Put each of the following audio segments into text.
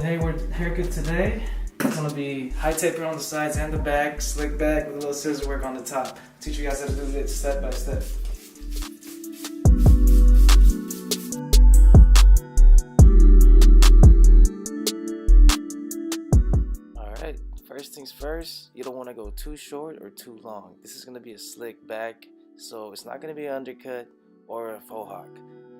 Hayward haircut today. It's gonna be high taper on the sides and the back, slick back with a little scissor work on the top. Teach you guys how to do this step by step. Alright, first things first, you don't want to go too short or too long. This is gonna be a slick back, so it's not gonna be an undercut or a faux hawk.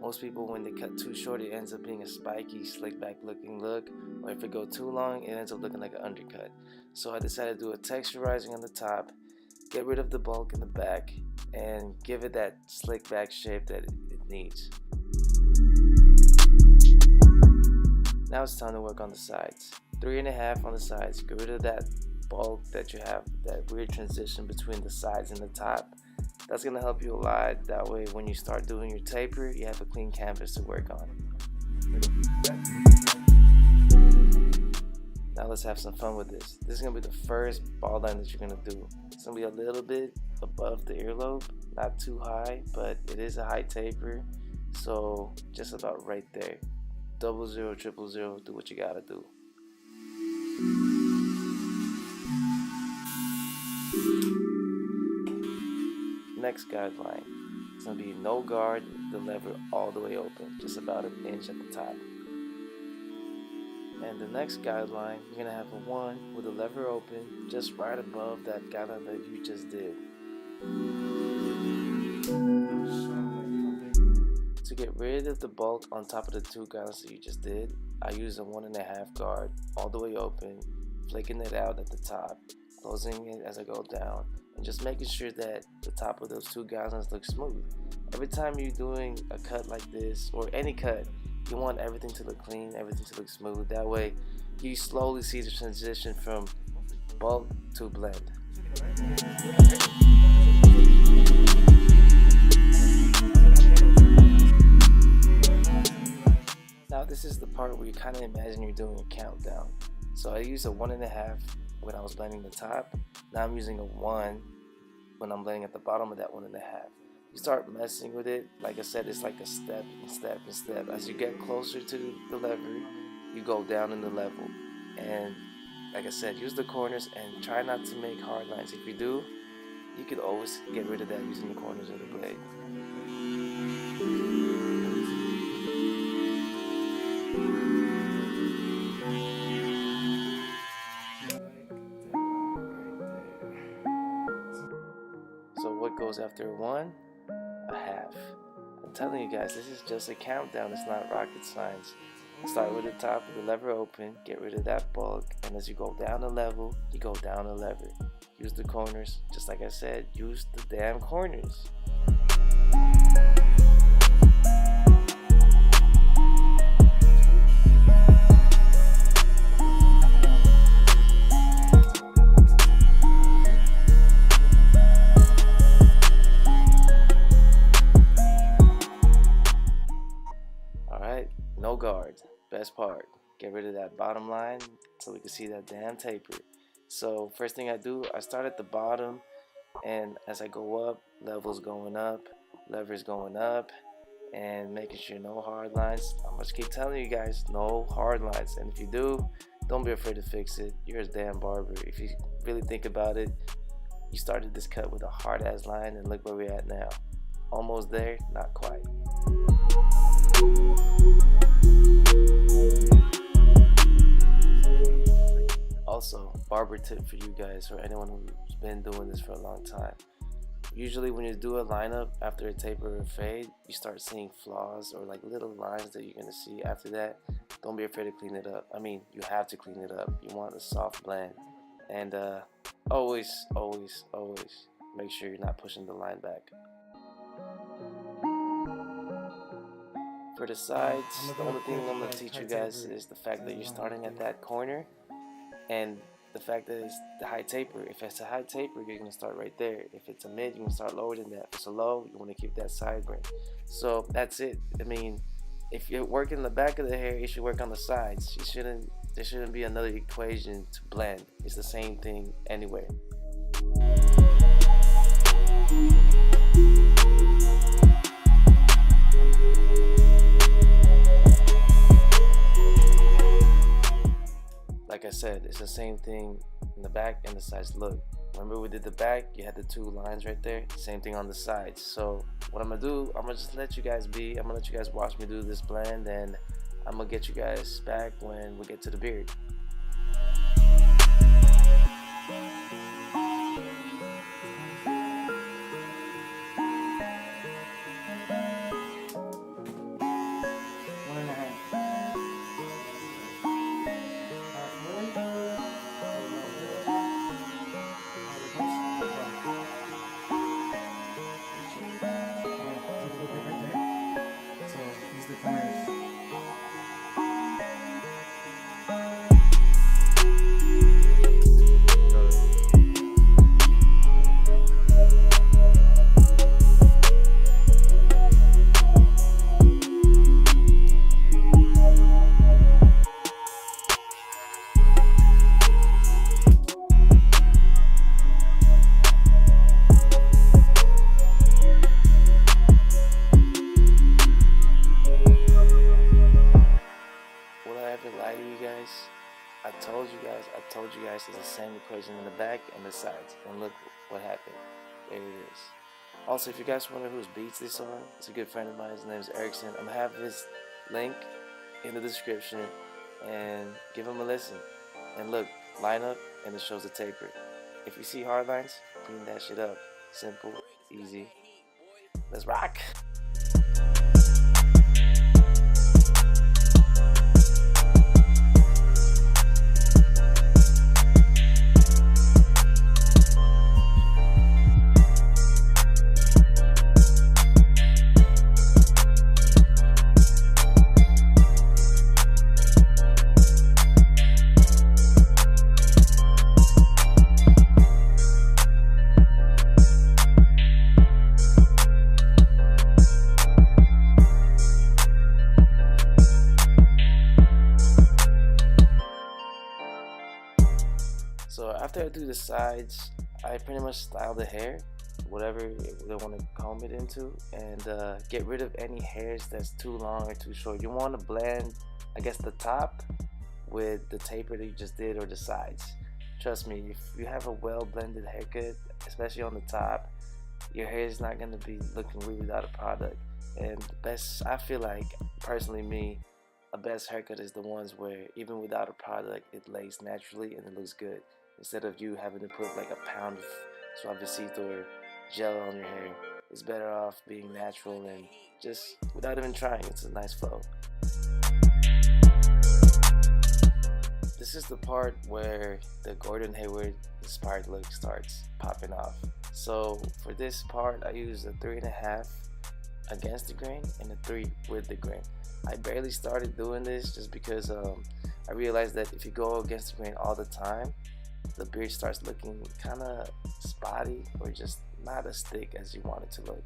Most people, when they cut too short, it ends up being a spiky, slick back looking look, or if it go too long, it ends up looking like an undercut. So I decided to do a texturizing on the top, get rid of the bulk in the back, and give it that slick back shape that it needs. Now it's time to work on the sides. 3.5 on the sides. Get rid of that bulk that you have, that weird transition between the sides and the top. That's going to help you a lot. That way when you start doing your taper, you have a clean canvas to work on. Now let's have some fun with this. This is going to be the first bald line that you're going to do. It's going to be a little bit above the earlobe, not too high, but it is a high taper, so just about right there. 00, 000, do what you got to do. Next guideline, it's going to be no guard, the lever all the way open, just about an inch at the top. And the next guideline, you're going to have a 1 with the lever open, just right above that guideline that you just did. To get rid of the bulk on top of the 2 guidelines that you just did, I use a 1.5 guard all the way open, flaking it out at the top, closing it as I go down, and just making sure that the top of those 2 guidelines look smooth. Every time you're doing a cut like this, or any cut, you want everything to look clean, everything to look smooth. That way you slowly see the transition from bulk to blend. Now this is the part where you kind of imagine you're doing a countdown. So I used a 1.5 when I was blending the top. Now I'm using a 1 when I'm blending at the bottom of that 1.5. You start messing with it, like I said, it's like a step and step and step. As you get closer to the lever, you go down in the level. And like I said, use the corners and try not to make hard lines. If you do, you could always get rid of that using the corners of the blade. So what goes after a 1? A half. I'm telling you guys, this is just a countdown. It's not rocket science. Start with the top of the lever open, get rid of that bulk, and as you go down the level, you go down the lever. Use the corners, just like I said, use the damn corners. No guard, best part. Get rid of that bottom line so we can see that damn taper. So first thing I do, I start at the bottom, and as I go up, levels going up, levers going up, and making sure no hard lines. I'm just keep telling you guys, no hard lines. And if you do, don't be afraid to fix it. You're a damn barber. If you really think about it, you started this cut with a hard ass line, and look where we're at now. Almost there, not quite. Also, barber tip for you guys or anyone who's been doing this for a long time. Usually when you do a lineup after a taper or fade, you start seeing flaws or like little lines that you're going to see after that. Don't be afraid to clean it up. I mean, you have to clean it up. You want a soft blend. And always make sure you're not pushing the line back. For the sides, the only thing I'm going to teach you guys is the fact that you're starting at that corner, and the fact that it's the high taper. If it's a high taper, you're going to start right there. If it's a mid, you're going to start lower than that. If it's a low, you want to keep that side grain. So that's it. I mean, if you're working the back of the hair, you should work on the sides. There shouldn't be another equation to blend. It's the same thing anyway. like I said, it's the same thing in the back and the sides. Look, remember we did the back, you had the two lines right there, same thing on the sides. So what I'm gonna do, I'm gonna just let you guys be. I'm gonna let you guys watch me do this blend, and I'm gonna get you guys back when we get to the beard. Lie to you guys. I told you guys it's the same equation in the back and the sides. And look what happened. There it is. Also, if you guys wonder whose beats this are, it's a good friend of mine. His name is Erickson. I'm gonna have his link in the description, and give him a listen. And look, line up, and it shows the taper. If you see hard lines, clean that shit up. Simple, easy. Let's rock. So after I do the sides, I pretty much style the hair, whatever they want to comb it into, and get rid of any hairs that's too long or too short. You want to blend, I guess, the top with the taper that you just did, or the sides. Trust me, if you have a well blended haircut, especially on the top, your hair is not going to be looking weird without a product. And the best, I feel like, personally me, a best haircut is the ones where even without a product, it lays naturally and it looks good, instead of you having to put like a pound of suavecito or gel on your hair. It's better off being natural and just without even trying. It's a nice flow. This is the part where the Gordon Hayward inspired look starts popping off. So for this part, I use a 3.5 against the grain and a 3 with the grain. I barely started doing this just because I realized that if you go against the grain all the time, the beard starts looking kind of spotty, or just not as thick as you want it to look.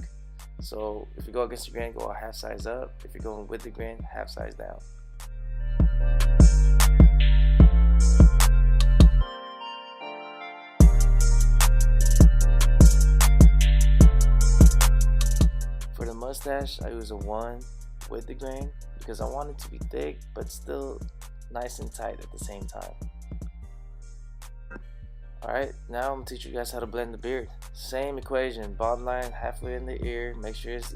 So if you go against the grain, go a half size up. If you're going with the grain, half size down. For the mustache, I use a 1 with the grain because I want it to be thick but still nice and tight at the same time. Alright, now I'm going to teach you guys how to blend the beard. Same equation, bottom line halfway in the ear, make sure it's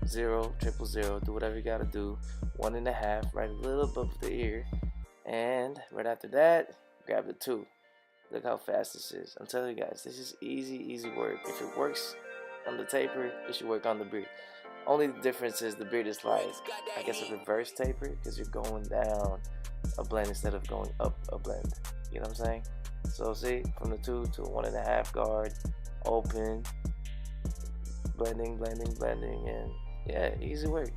0, 000, do whatever you got to do. 1.5, right a little above the ear, and right after that, grab the 2. Look how fast this is. I'm telling you guys, this is easy work. If it works on the taper, it should work on the beard. Only difference is the beard is like, I guess, a reverse taper, because you're going down a blend instead of going up a blend. You know what I'm saying? So see, from the 2 to 1.5 guard, open, blending, and yeah, easy work.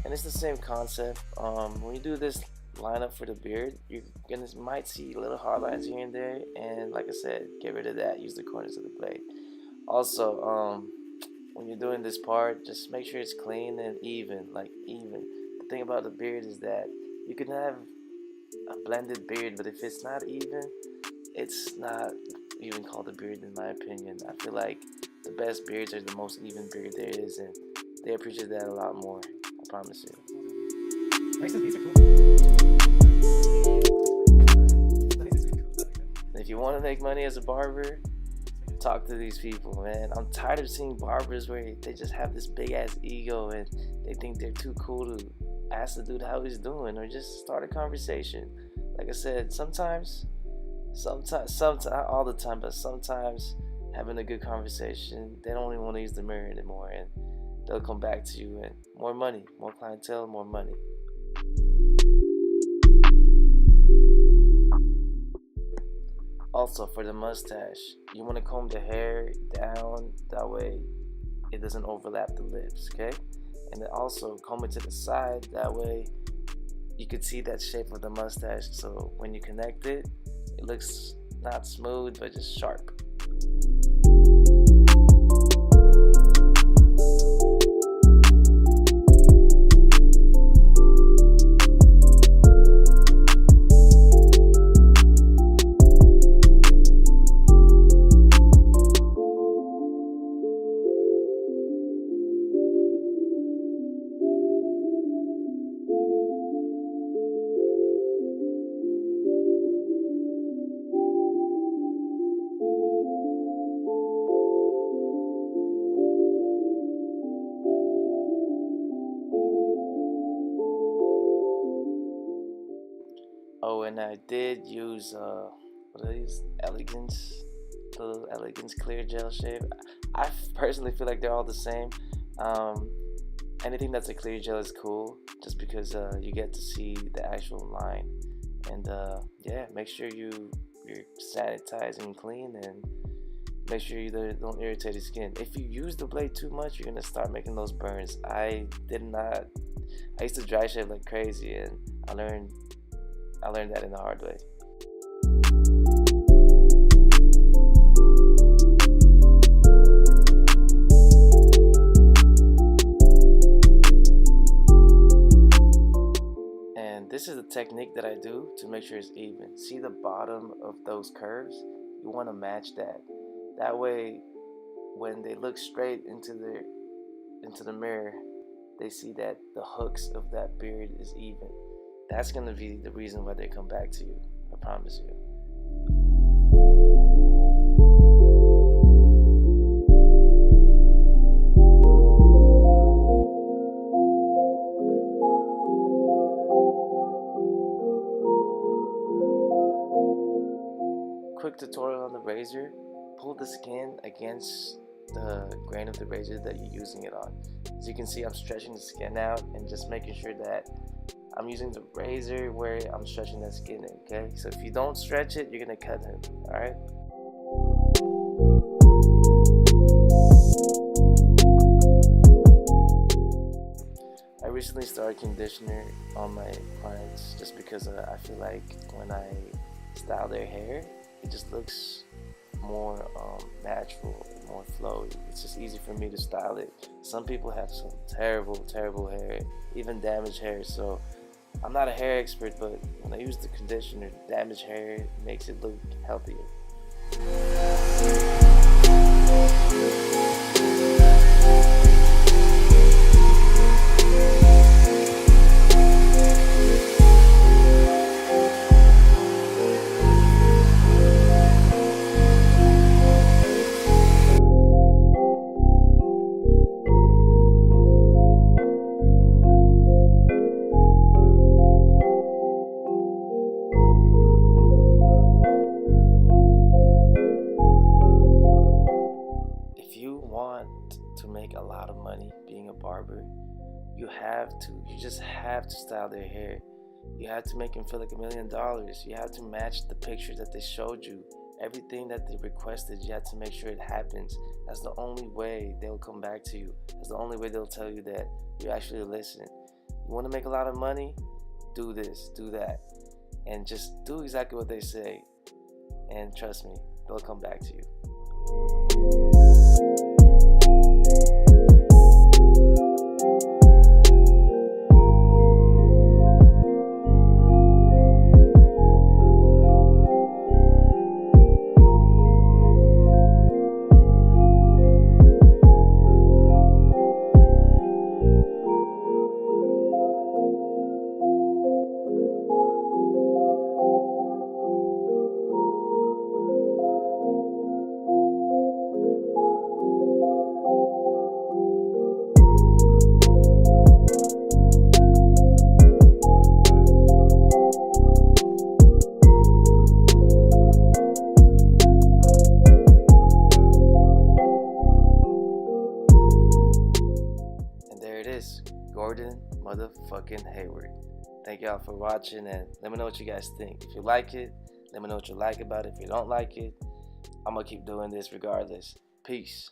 And it's the same concept. When you do this lineup for the beard, you might see little hard lines here and there, and like I said, get rid of that. Use the corners of the blade. Also, when you're doing this part, just make sure it's clean and even, like even. The thing about the beard is that You can have a blended beard, but if it's not even, it's not even called a beard in my opinion. I feel like the best beards are the most even beard there is, and they appreciate that a lot more. I promise you. These are cool. If you want to make money as a barber, talk to these people, man. I'm tired of seeing barbers where they just have this big ass ego and they think they're too cool to ask the dude how he's doing or just start a conversation. Like I said, sometimes, not all the time, but sometimes having a good conversation, they don't even want to use the mirror anymore, and they'll come back to you and more money, more clientele, more money. Also, for the mustache, you want to comb the hair down, that way it doesn't overlap the lips, okay? And then also comb it to the side, that way you could see that shape of the mustache, so when you connect it, it looks not smooth, but just sharp. Oh, and I did use what are these? Elegance, the Elegance clear gel shave. I personally feel like they're all the same. Anything that's a clear gel is cool, just because you get to see the actual line. And yeah, make sure you're sanitized and clean, and make sure you don't irritate your skin. If you use the blade too much, you're gonna start making those burns. I used to dry shave like crazy, and I learned that in the hard way. And this is the technique that I do to make sure it's even. See the bottom of those curves? You want to match that. That way, when they look straight into the mirror, they see that the hooks of that beard is even. That's going to be the reason why they come back to you. I promise you. Quick tutorial on the razor. Pull the skin against the grain of the razor that you're using it on. As you can see, I'm stretching the skin out and just making sure that I'm using the razor where I'm stretching that skin in, okay? So if you don't stretch it, you're gonna cut it, alright? I recently started conditioner on my clients just because I feel like when I style their hair, it just looks more natural, more flowy. It's just easy for me to style it. Some people have some terrible hair, even damaged hair, so I'm not a hair expert, but when I use the conditioner, damaged hair makes it look healthier. To make a lot of money being a barber, you just have to style their hair. You have to make them feel like $1 million. You have to match the picture that they showed you. Everything that they requested, you have to make sure it happens. That's the only way they'll come back to you. That's the only way they'll tell you that you actually listen. You want to make a lot of money? Do this, do that, and just do exactly what they say, and trust me, they'll come back to you. Thank y'all for watching, and let me know what you guys think. If you like it, let me know what you like about it. If you don't like it, I'm gonna keep doing this regardless. Peace.